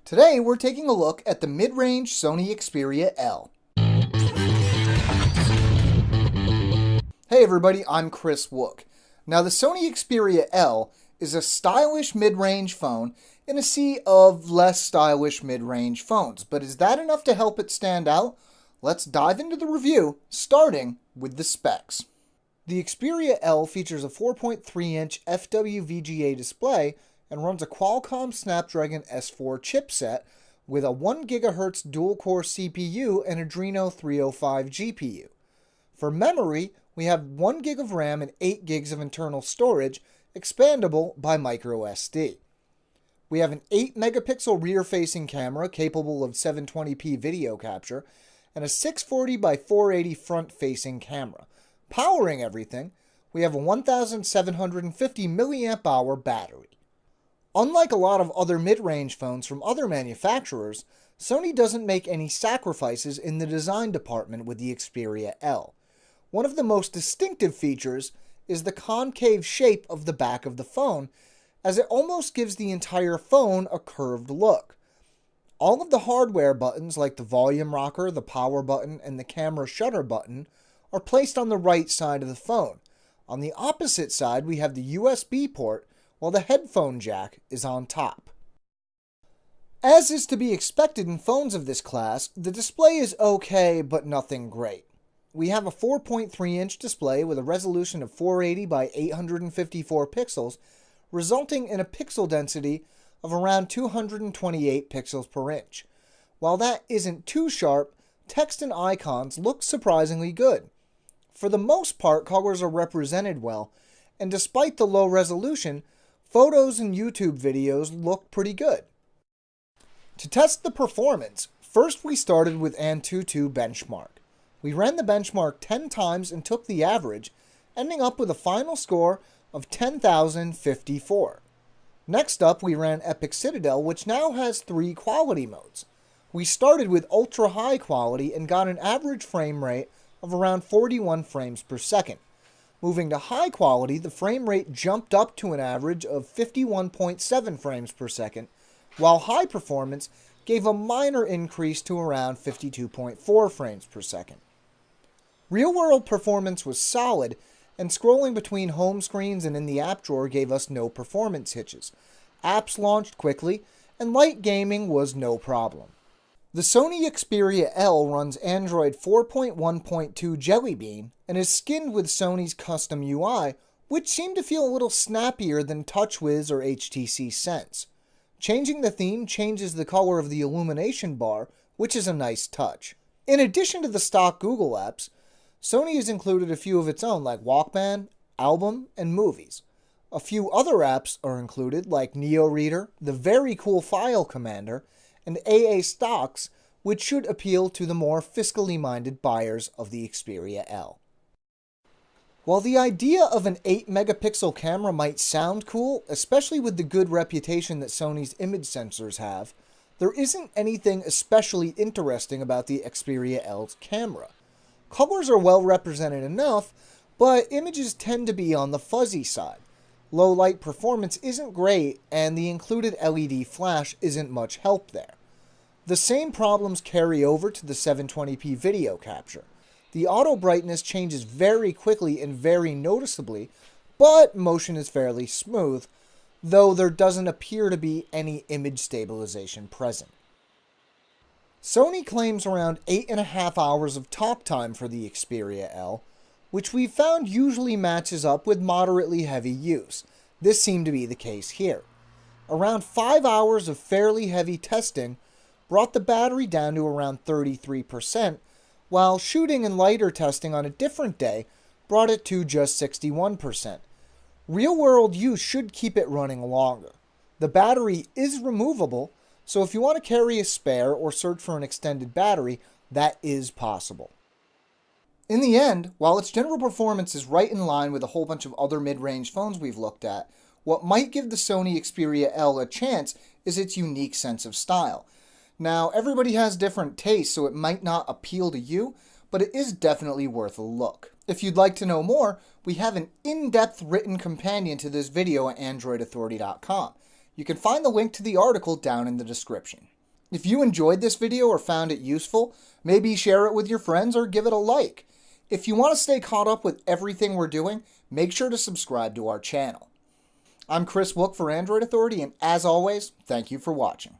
Today we're taking a look at the mid-range Sony Xperia L. Hey everybody, I'm Chris Wook. Now the Sony Xperia L is a stylish mid-range phone in a sea of less stylish mid-range phones. But is that enough to help it stand out? Let's dive into the review, starting with the specs. The Xperia L features a 4.3-inch FWVGA display and runs a Qualcomm Snapdragon S4 chipset with a 1 GHz dual-core CPU and Adreno 305 GPU. For memory, we have 1 GB of RAM and 8 GB of internal storage, expandable by microSD. We have an 8-megapixel rear-facing camera capable of 720p video capture, and a 640 by 480 front-facing camera. Powering everything, we have a 1,750 mAh battery. Unlike a lot of other mid-range phones from other manufacturers, Sony doesn't make any sacrifices in the design department with the Xperia L. One of the most distinctive features is the concave shape of the back of the phone, as it almost gives the entire phone a curved look. All of the hardware buttons like the volume rocker, the power button, and the camera shutter button are placed on the right side of the phone. On the opposite side, we have the USB port, while the headphone jack is on top. As is to be expected in phones of this class, the display is okay, but nothing great. We have a 4.3-inch display with a resolution of 480 by 854 pixels, resulting in a pixel density of around 228 pixels per inch. While that isn't too sharp, text and icons look surprisingly good. For the most part, colors are represented well, and despite the low resolution, photos and YouTube videos look pretty good. To test the performance, first we started with Antutu Benchmark. We ran the benchmark 10 times and took the average, ending up with a final score of 10,054. Next up, we ran Epic Citadel, which now has 3 quality modes. We started with ultra high quality and got an average frame rate of around 41 frames per second. Moving to high quality, the frame rate jumped up to an average of 51.7 frames per second, while high performance gave a minor increase to around 52.4 frames per second. Real-world performance was solid, and scrolling between home screens and in the app drawer gave us no performance hitches. Apps launched quickly, and light gaming was no problem. The Sony Xperia L runs Android 4.1.2 Jelly Bean and is skinned with Sony's custom UI, which seemed to feel a little snappier than TouchWiz or HTC Sense. Changing the theme changes the color of the illumination bar, which is a nice touch. In addition to the stock Google apps, Sony has included a few of its own like Walkman, Album, and Movies. A few other apps are included like NeoReader, the very cool File Commander, and AA Stocks, which should appeal to the more fiscally minded buyers of the Xperia L. While the idea of an 8-megapixel camera might sound cool, especially with the good reputation that Sony's image sensors have, there isn't anything especially interesting about the Xperia L's camera. Colors are well represented enough, but images tend to be on the fuzzy side. Low light performance isn't great, and the included LED flash isn't much help there. The same problems carry over to the 720p video capture. The auto brightness changes very quickly and very noticeably, but motion is fairly smooth, though there doesn't appear to be any image stabilization present. Sony claims around 8.5 hours of talk time for the Xperia L, which we've found usually matches up with moderately heavy use. This seemed to be the case here. Around 5 hours of fairly heavy testing brought the battery down to around 33%, while shooting and lighter testing on a different day brought it to just 61%. Real-world use should keep it running longer. The battery is removable, so if you want to carry a spare or search for an extended battery, that is possible. In the end, while its general performance is right in line with a whole bunch of other mid-range phones we've looked at, what might give the Sony Xperia L a chance is its unique sense of style. Now, everybody has different tastes, so it might not appeal to you, but it is definitely worth a look. If you'd like to know more, we have an in-depth written companion to this video at AndroidAuthority.com. You can find the link to the article down in the description. If you enjoyed this video or found it useful, maybe share it with your friends or give it a like. If you want to stay caught up with everything we're doing, make sure to subscribe to our channel. I'm Chris Wook for Android Authority, and as always, thank you for watching.